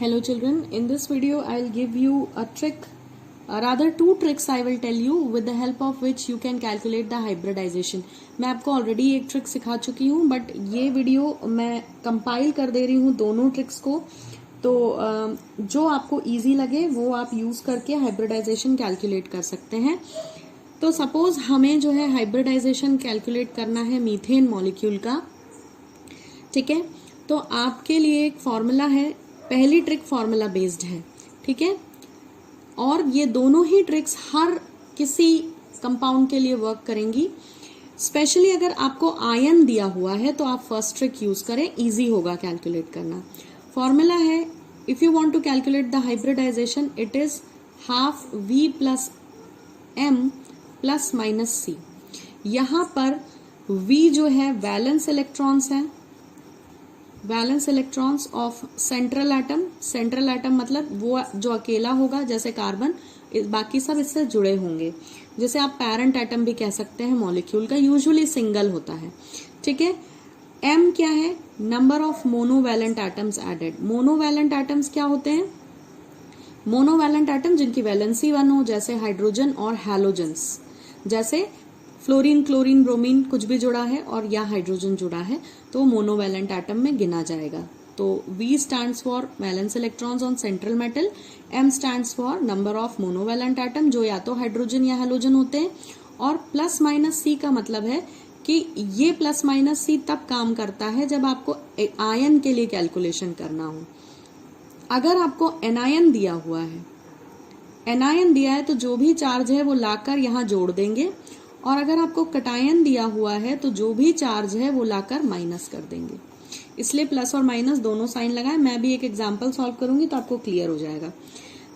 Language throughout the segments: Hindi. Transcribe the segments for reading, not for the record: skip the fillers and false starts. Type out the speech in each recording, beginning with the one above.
Hello children, in this video I'll give you a trick, rather two tricks I will tell you with the help of which you can calculate the hybridization. मैं आपको ऑलरेडी एक ट्रिक सिखा चुकी हूँ बट ये वीडियो मैं कंपाइल कर दे रही हूँ दोनों ट्रिक्स को, तो जो आपको इजी लगे वो आप यूज करके हाइब्रिडाइजेशन कैलकुलेट कर सकते हैं। तो सपोज हमें जो है हाइब्रिडाइजेशन कैलकुलेट करना है मीथेन मॉलिक्यूल का, ठीक है। तो आपके लिए एक फॉर्मूला है, पहली ट्रिक फॉर्मूला बेस्ड है, ठीक है। और ये दोनों ही ट्रिक्स हर किसी कंपाउंड के लिए वर्क करेंगी। स्पेशली अगर आपको आयन दिया हुआ है तो आप फर्स्ट ट्रिक यूज करें, इजी होगा कैलकुलेट करना। फॉर्मूला है, if you want to calculate the hybridisation it is half V plus M plus minus C। यहां पर V जो है वैलेंस इलेक्ट्रॉन्स है, valence electrons of central atom. Central atom मतलब वो जो अकेला होगा, जैसे कार्बन, बाकी सब इससे जुड़े होंगे। जैसे आप पेरेंट एटम भी कह सकते हैं मॉलिक्यूल का, यूजुअली सिंगल होता है, ठीक है। M क्या है? Number of monovalent atoms added. Monovalent atoms क्या होते हैं? मोनोवैलेंट एटम जिनकी वैलेंसी 1 हो, जैसे हाइड्रोजन और हैलोजेंस, जैसे फ्लोरीन, क्लोरीन, ब्रोमीन कुछ भी जुड़ा है और या हाइड्रोजन जुड़ा है तो मोनोवैलेंट एटम में गिना जाएगा। तो V stands for valence electrons on central metal, M stands for number of monovalent atom जो या तो हाइड्रोजन या हैलोजन होते हैं, और प्लस माइनस C का मतलब है कि ये प्लस माइनस C तब काम करता है जब आपको आयन के लिए कैलकुलेशन करना हो। अगर आपको एनायन दिया हुआ है, एनायन दिया है तो जो भी चार्ज है वो लाकर यहाँ जोड़ देंगे, और अगर आपको कटायन दिया हुआ है तो जो भी चार्ज है वो लाकर माइनस कर देंगे। इसलिए प्लस और माइनस दोनों साइन लगाएं। मैं भी एक एग्जांपल सॉल्व करूंगी तो आपको क्लियर हो जाएगा।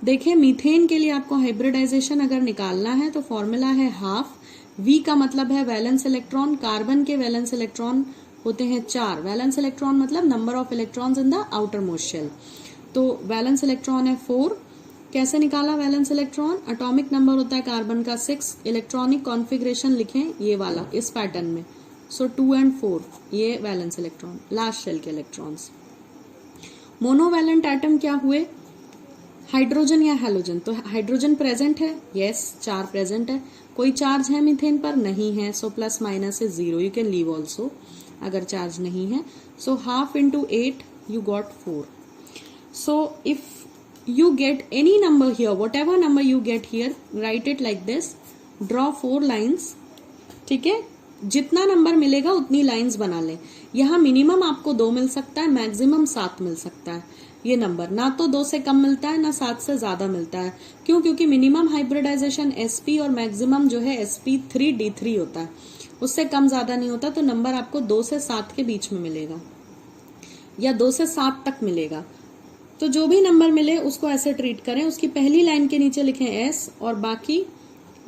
देखिए, मीथेन के लिए आपको हाइब्रिडाइजेशन अगर निकालना है तो फॉर्मूला है हाफ। V का मतलब है वैलेंस इलेक्ट्रॉन। कार्बन के वैलेंस इलेक्ट्रॉन होते हैं 4। वैलेंस इलेक्ट्रॉन मतलब number of electrons in the outermost shell. तो वैलेंस इलेक्ट्रॉन है 4। कैसे निकाला वैलेंस इलेक्ट्रॉन? एटॉमिक नंबर होता है कार्बन का 6। इलेक्ट्रॉनिक कॉन्फ़िगरेशन लिखें ये वाला, इस पैटर्न में। सो 2 और 4 ये वैलेंस इलेक्ट्रॉन, लास्ट शेल के इलेक्ट्रॉन्स। मोनोवैलेंट एटम क्या हुए? हाइड्रोजन या हैलोजन। तो हाइड्रोजन प्रेजेंट है, यस 4 प्रेजेंट है। कोई चार्ज है मीथेन पर? नहीं है। So plus minus is 0, you can leave also अगर चार्ज नहीं है। So half into 8 you got 4। So if you get any number here, whatever number you get here, write it like this, draw 4 lines, ठीक है। जितना नंबर मिलेगा उतनी लाइंस बना लें। यहाँ मिनिमम आपको 2 मिल सकता है, मैक्सिमम 7 मिल सकता है। ये नंबर ना तो 2 से कम मिलता है ना 7 से ज्यादा मिलता है। क्यों? क्योंकि मिनिमम हाइब्रिडाइजेशन sp और मैक्सिमम जो है sp3d3 होता है, उससे कम ज्यादा नहीं होता। तो नंबर आपको 2 से 7 के बीच में मिलेगा या 2 से 7 तक मिलेगा। तो जो भी नंबर मिले उसको ऐसे ट्रीट करें, उसकी पहली लाइन के नीचे लिखें S और बाकी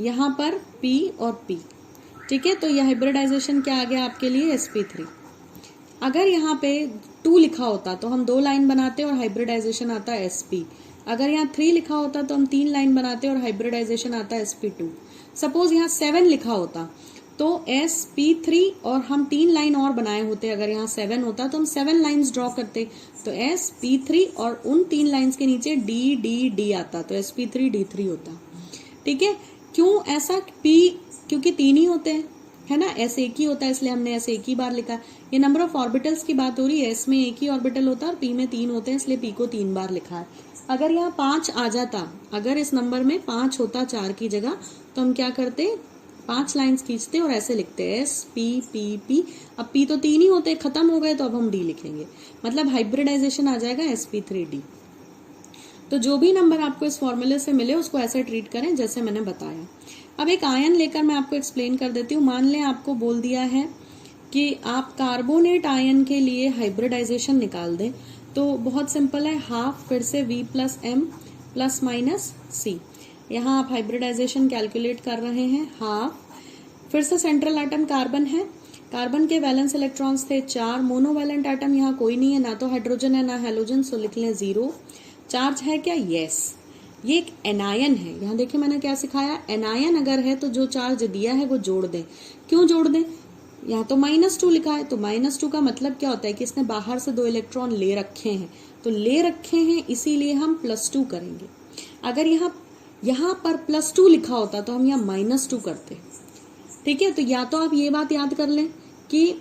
यहाँ पर P और P, ठीक है। तो यह हाइब्रिडाइजेशन क्या आ गया आपके लिए? sp3। अगर यहाँ पे 2 लिखा होता तो हम 2 लाइन बनाते और हाइब्रिडाइजेशन आता sp। अगर यहाँ 3 लिखा होता तो हम 3 लाइन बनाते और हाइब्रिडाइजेशन आता sp2। सपोज यहाँ 7 लिखा होता तो sp3 और हम 3 लाइन और बनाए होते। अगर यहाँ 7 होता तो हम 7 लाइंस ड्रॉ करते। तो sp3 और उन 3 लाइंस के नीचे d आता तो sp3d3 होता, ठीक है। क्यों ऐसा? p क्योंकि 3 ही होते हैं, है ना। s एक ही होता है इसलिए हमने s एक ही बार लिखा। ये नंबर ऑफ ऑर्बिटल्स की बात हो रही है। s में एक ही ऑर्बिटल होता है और p में 3 होते हैं इसलिए p को 3 बार लिखा है। अगर यहाँ 5 आ जाता, अगर इस नंबर में 5 होता 4 की जगह, तो हम क्या करते? 5 लाइंस खींचते और ऐसे लिखते S P P P। अब P तो 3 ही होते, खत्म हो गए, तो अब हम D लिखेंगे, मतलब हाइब्रिडाइजेशन आ जाएगा sp3d। तो जो भी नंबर आपको इस फॉर्मूले से मिले उसको ऐसे ट्रीट करें जैसे मैंने बताया। अब एक आयन लेकर मैं आपको एक्सप्लेन कर देती हूँ। मान लें आपको बोल दिया है कि आप कार्बोनेट आयन के लिए हाइब्रिडाइजेशन निकाल दें, तो बहुत सिंपल है, हाफ फिर से V plus M plus minus C। यहाँ आप हाइब्रिडाइजेशन कैलकुलेट कर रहे हैं। हाफ फिर से सेंट्रल एटम कार्बन है, कार्बन के वैलेंस इलेक्ट्रॉन्स थे 4। मोनोवैलेंट एटम यहाँ कोई नहीं है, ना तो हाइड्रोजन है ना हैलोजन, सो लिख लें 0। चार्ज है क्या? यस। ये एक एनायन है। यहाँ देखिए मैंने क्या सिखाया, एनायन अगर है तो जो चार्ज दिया है वो जोड़ दें। क्यों जोड़ दें? यहाँ तो -2 लिखा है, तो -2 का मतलब क्या होता है कि इसने बाहर से 2 इलेक्ट्रॉन ले रखे हैं, तो ले रखे हैं इसीलिए हम +2 करेंगे। अगर यहाँ पर +2 लिखा होता तो हम यहाँ -2 करते। ठीक है, तो या तो आप ये बात याद कर लें कि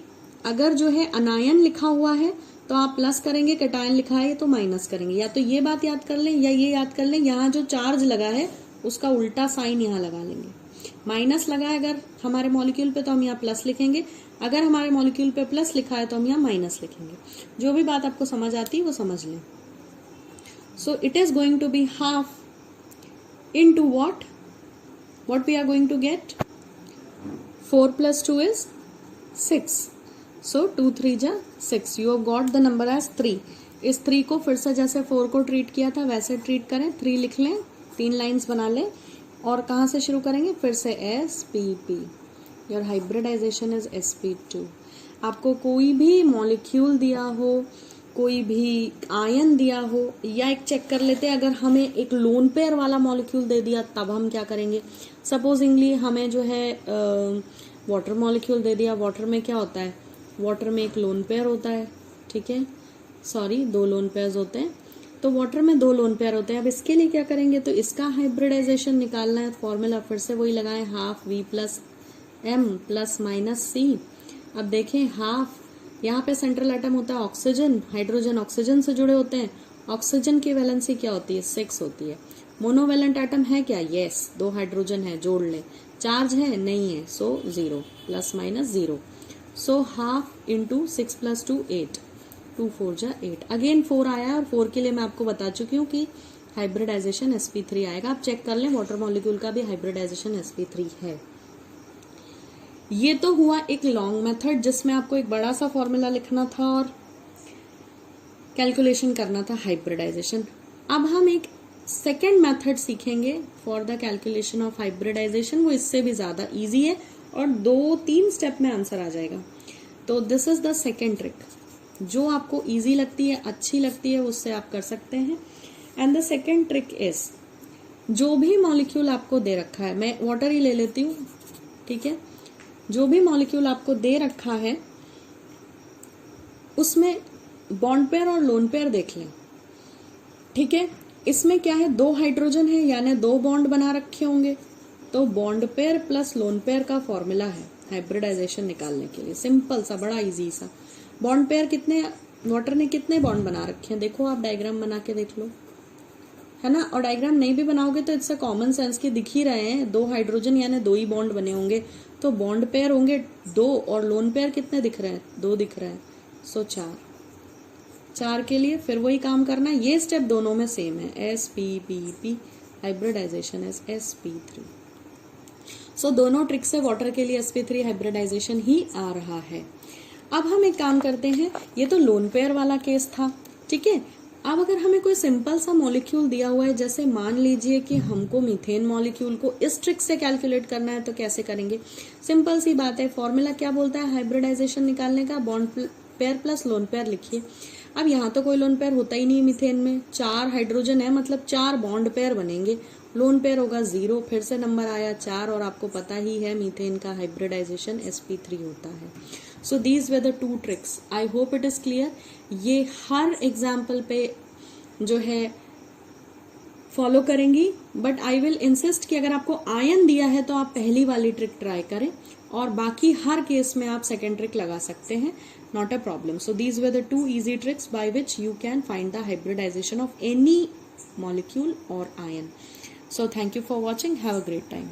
अगर जो है अनायन लिखा हुआ है तो आप प्लस करेंगे, कैटायन लिखा है तो माइनस करेंगे। या तो ये बात याद कर लें या ये याद कर लें, यहाँ जो चार्ज लगा है उसका उल्टा साइन यहाँ लगा लेंगे। माइनस लगा है अगर हमारे मॉलिक्यूल पे तो हम यहाँ प्लस लिखेंगे, अगर हमारे मॉलिक्यूल पे प्लस लिखा है तो हम यहाँ माइनस लिखेंगे। जो भी बात आपको समझ आती है वो समझ लें। So it is going to be half into what we are going to get? 4 plus 2 is 6. So 2 3 जा 6. You have got the number as 3. इस 3 को फिर से जैसे 4 को ट्रीट किया था वैसे ट्रीट करें। 3 लिख लें, 3 लाइंस बना लें और कहाँ से शुरू करेंगे? फिर से spp. Your hybridization is sp2. आपको कोई भी मॉलिक्यूल दिया हो, कोई भी आयन दिया हो, या एक चेक कर लेते हैं अगर हमें एक लोन पेयर वाला मॉलिक्यूल दे दिया तब हम क्या करेंगे। सपोजिंगली हमें जो है वाटर मॉलिक्यूल दे दिया। वाटर में क्या होता है? वाटर में एक लोन पेयर होता है, ठीक है, सॉरी 2 लोन पेयर्स होते हैं। तो वाटर में 2 लोन पेयर होते हैं। अब इसके लिए क्या करेंगे? तो इसका हाइब्रिडाइजेशन निकालना है। फॉर्मूला फिर से वही लगाएं, half v plus m plus minus c। अब देखें हाफ, यहाँ पे सेंट्रल एटम होता है ऑक्सीजन, हाइड्रोजन ऑक्सीजन से जुड़े होते हैं। ऑक्सीजन की वैलेंसी क्या होती है? 6 होती है। मोनोवेलेंट एटम है क्या? यस, 2 हाइड्रोजन है, जोड़ लें। चार्ज है? नहीं है, सो 0, plus minus 0। So half into 6 plus 2 8, 2 4 जा 8। अगेन 4 आया और 4 के लिए मैं आपको बता चुकी हूँ कि हाइब्रिडाइजेशन sp3 आएगा। आप चेक कर लें, वाटर मॉलिक्यूल का भी हाइब्रिडाइजेशन sp3 है। ये तो हुआ एक लॉन्ग मेथड जिसमें आपको एक बड़ा सा फॉर्मूला लिखना था और कैलकुलेशन करना था हाइब्रिडाइजेशन। अब हम एक सेकेंड मेथड सीखेंगे for the calculation of hybridisation. वो इससे भी ज्यादा इजी है और 2-3 स्टेप में आंसर आ जाएगा। तो this is the second trick. जो आपको इजी लगती है, अच्छी लगती है, उससे आप कर सकते हैं। And the second trick is, जो भी मॉलिक्यूल आपको दे रखा है, मैं वाटर ही ले लेती हूँ, ठीक है, जो भी मॉलिक्यूल आपको दे रखा है उसमें बॉन्ड पेयर और लोन पेयर देख लें, ठीक है। इसमें क्या है? 2 हाइड्रोजन है यानी 2 बॉन्ड बना रखे होंगे, तो bond pair plus lone pair का फॉर्मूला है हाइब्रिडाइजेशन निकालने के लिए। सिंपल सा, बड़ा इजी सा। बॉन्ड पेयर कितने, वाटर ने कितने बॉन्ड बना रखे हैं? देखो आप डायग्राम बना के देख लो, है ना। और डायग्राम नहीं भी बनाओगे तो इट्स अ कॉमन सेंस के दिख ही रहे हैं। 2 हाइड्रोजन यानी 2 ही बॉन्ड बने होंगे, तो बॉन्ड पेयर होंगे 2 और लोन पेयर कितने दिख रहे हैं? 2 दिख रहे हैं। सो 4 के लिए फिर वही काम करना है। ये स्टेप दोनों में सेम है, sp हाइब्रिडाइजेशन एज sp3। सो दोनों ट्रिक से वाटर के लिए sp3 हाइब्रिडाइजेशन ही आ रहा है। अब हम एक काम करते हैं, ये तो लोन पेयर वाला केस था, ठीक है। अब अगर हमें कोई सिंपल सा मॉलिक्यूल दिया हुआ है, जैसे मान लीजिए कि हमको मीथेन मॉलिक्यूल को इस ट्रिक से कैलकुलेट करना है, तो कैसे करेंगे? सिंपल सी बात है। फॉर्मूला क्या बोलता है हाइब्रिडाइजेशन निकालने का? Bond pair plus lone pair लिखिए। अब यहाँ तो कोई लोन पेयर होता ही नहीं मीथेन में, 4 हाइड्रोजन है मतलब 4 बॉन्ड पेयर बनेंगे। लोन पेयर होगा 0, फिर से नंबर आया 4, और आपको पता ही है मीथेन का हाइब्रिडाइजेशन sp3 होता है। So these were the 2 tricks. I hope it is clear. ये हर एग्जाम्पल पे जो है फॉलो करेंगी, बट आई विल इंसिस्ट कि अगर आपको आयन दिया है तो आप पहली वाली ट्रिक ट्राई करें, और बाकी हर केस में आप सेकेंड ट्रिक लगा सकते हैं, not a problem. So these were the 2 easy tricks by which you can find the hybridization of any molecule or ion. So thank you for watching. Have a great time.